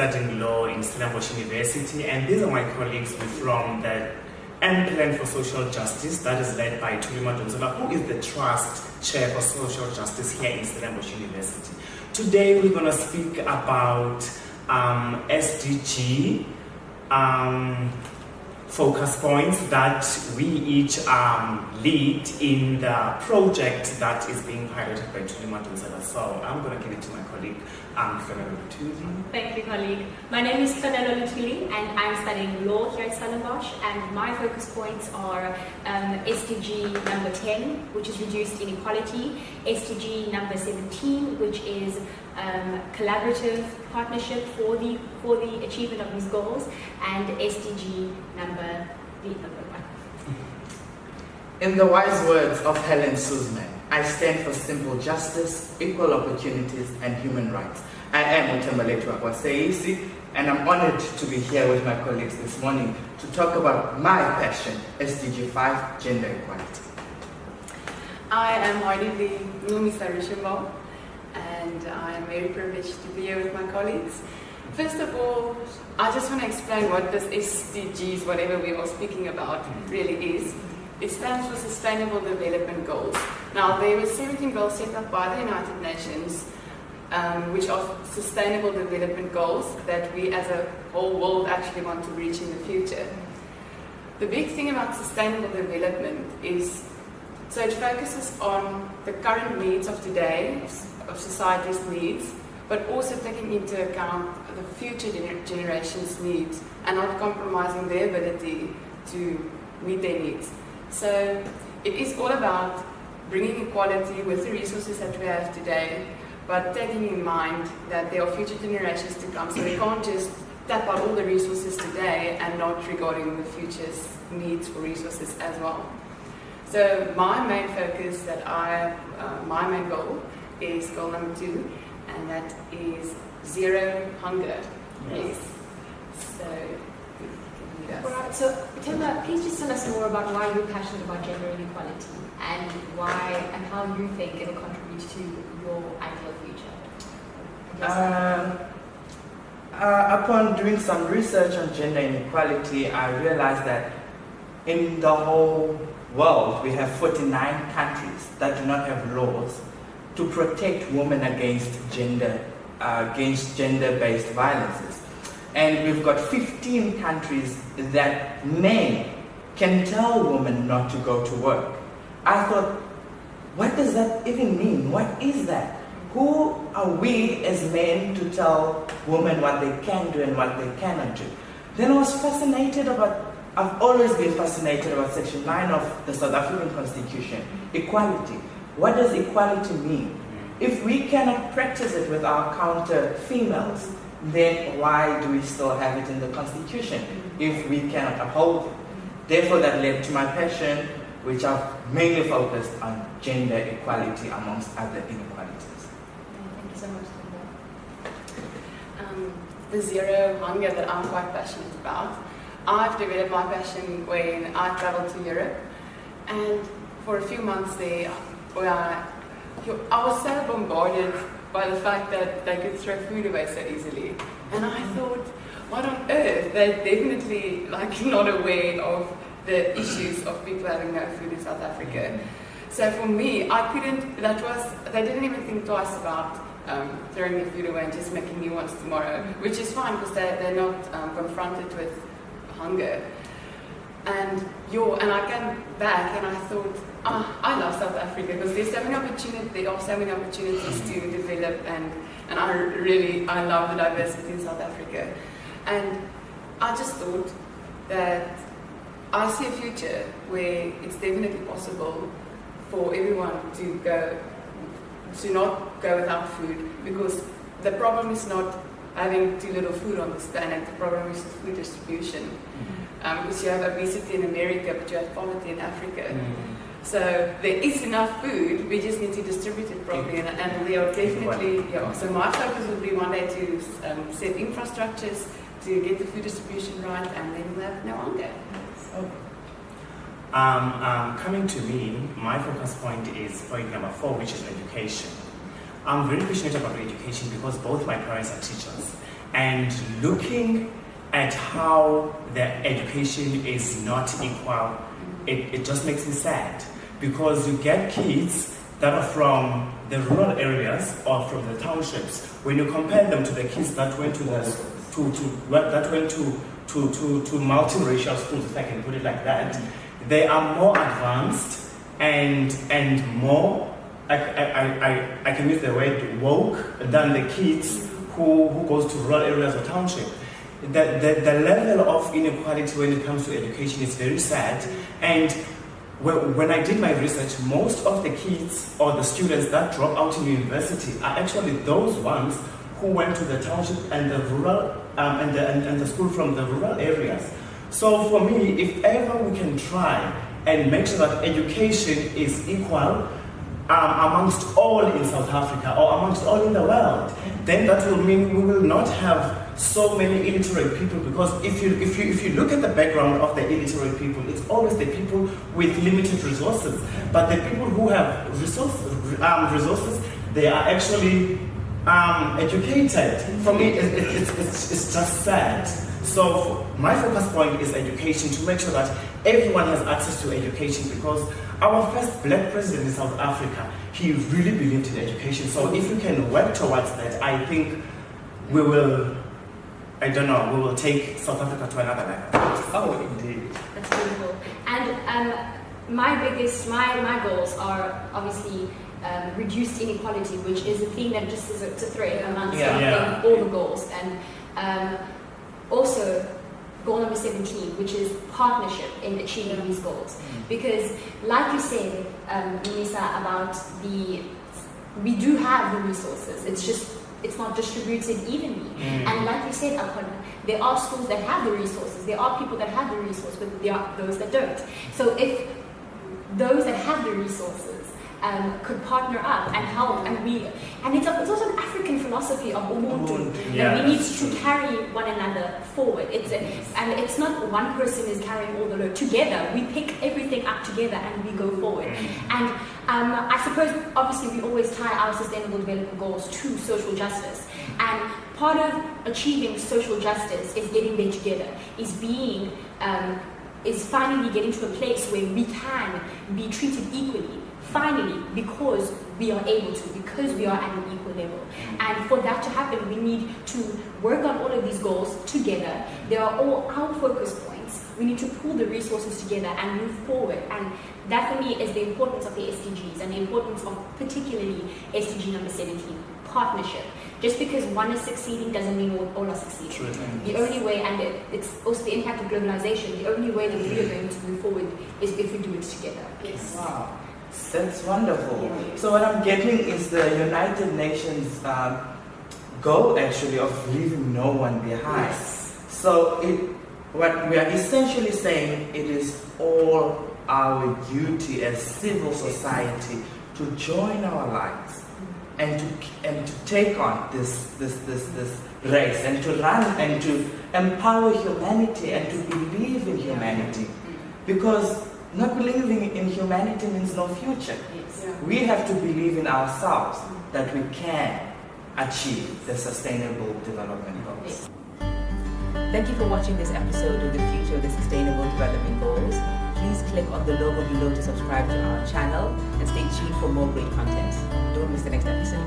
studying law in Stellenbosch University, and these are my colleagues from the Plan for Social Justice that is led by Tulima Donzola, who is the Trust Chair for Social Justice here in Stellenbosch University. Today we're going to speak about SDG focus points that we each lead in the project that is being piloted by Tulima Donzola. So I'm going to give it to my colleague, Fernando Lutuli. Thank you, colleague. My name is Fernando Lutuli, and I'm studying law here at Stellenbosch, and my focus points are SDG number 10, which is reduced inequality, SDG number 17, which is collaborative partnership for the achievement of these goals, and SDG number 1. In the wise words of Helen Suzman, I stand for simple justice, equal opportunities, and human rights. I am Utembaletu Akwaseisi, and I'm honored to be here with my colleagues this morning to talk about my passion, SDG 5, gender equality. I am Heidi Lumisa Rishimbo, and I am very privileged to be here with my colleagues. First of all, I just want to explain what this SDGs, whatever we are speaking about, really is. It stands for Sustainable Development Goals. Now, there were 17 goals set up by the United Nations, which are sustainable development goals that we as a whole world actually want to reach in the future. The big thing about sustainable development is, so it focuses on the current needs of today, of society's needs, but also taking into account the future generations' needs and not compromising their ability to meet their needs. So it is all about bringing equality with the resources that we have today, but taking in mind that there are future generations to come, so we can't just tap out all the resources today and not regarding the future's needs for resources as well. So my main focus my main goal is goal number 2, and that is zero hunger. Yes. So Alright, so Temba, please just tell us more about why you're passionate about gender inequality and why and how you think it will contribute to your ideal future. Upon doing some research on gender inequality, I realized that in the whole world we have 49 countries that do not have laws to protect women against gender-based violences. And we've got 15 countries that men can tell women not to go to work. I thought, what does that even mean? What is that? Who are we as men to tell women what they can do and what they cannot do? Then I was fascinated I've always been fascinated about Section 9 of the South African Constitution, equality. What does equality mean? If we cannot practice it with our counter females, then why do we still have it in the Constitution if we cannot uphold it? Therefore, that led to my passion, which I've mainly focused on gender equality amongst other inequalities. Thank you so much, Temba. The zero hunger that I'm quite passionate about, I've developed my passion when I traveled to Europe, and for a few months there, I was so bombarded by the fact that they could throw food away so easily. And I thought, what on earth? They're definitely not aware of the issues of people having no food in South Africa. So for me, they didn't even think twice about throwing the food away and just making new ones tomorrow, which is fine because they're not confronted with hunger. And I came back and I thought, I love South Africa because there are so many opportunities to develop, and I love the diversity in South Africa. And I just thought that I see a future where it's definitely possible for everyone to not go without food, because the problem is not having too little food on this planet, the problem is the food distribution. Because you have obesity in America, but you have poverty in Africa. So there is enough food, we just need to distribute it properly, and we are definitely, so my focus would be one day to set infrastructures to get the food distribution right, and then we'll have no hunger. Coming to me, my focus point is point number 4, which is education. I'm very passionate about education because both my parents are teachers. and looking at how the education is not equal, it just makes me sad, because you get kids that are from the rural areas or from the townships. When you compare them to the kids that went to multiracial schools, if I can put it like that, they are more advanced and more, I can use the word woke, than the kids who goes to rural areas or township. The level of inequality when it comes to education is very sad. And when I did my research, most of the kids or the students that drop out in university are actually those ones who went to the township and the rural and the school from the rural areas. So for me, if ever we can try and make sure that education is equal amongst all in South Africa or amongst all in the world, then that will mean we will not have so many illiterate people, because if you look at the background of the illiterate people, it's always the people with limited resources. But the people who have resources, they are actually educated. For me, it's just sad. So my focus point is education, to make sure that everyone has access to education, because our first black president in South Africa, he really believed in education. So if we can work towards that, I think we will, we will take South Africa to another level. Oh, indeed. That's beautiful. And my goals are obviously reduced inequality, which is a thing that just is a thread amongst all the goals. And also, goal number 17, which is partnership in achieving these goals. Because, like you said, Melissa, about we do have the resources. It's not distributed evenly. And like you said, Aparna, there are schools that have the resources. There are people that have the resources, but there are those that don't. So if those that have the resources could partner up and help, and it's also an African philosophy of ubuntu. That we need to carry one another forward. And it's not one person is carrying all the load. Together, we pick everything up together and we go forward. And I suppose, obviously, we always tie our sustainable development goals to social justice. And part of achieving social justice is getting there together, is finally getting to a place where we can be treated equally. Finally, because we are able to, because we are at an equal level. And for that to happen, we need to work on all of these goals together. They are all our focus points. We need to pull the resources together and move forward. And that for me is the importance of the SDGs and the importance of particularly SDG number 17, partnership. Just because one is succeeding doesn't mean all are succeeding. True. The only way, and it's also the impact of globalization, the only way that we are going to move forward is if we do it together. Yes. Wow. That's wonderful. So what I'm getting is the United Nations goal, actually, of leaving no one behind. Yes. So what we are essentially saying, it is all our duty as civil society to join our lives and to take on this race and to run and to empower humanity and to believe in humanity, because not believing in humanity means no future. Yes. We have to believe in ourselves that we can achieve the sustainable development goals. Yes. Thank you for watching this episode of The Future of the Sustainable Development Goals. Please click on the logo below to subscribe to our channel and stay tuned for more great content. Don't miss the next episode.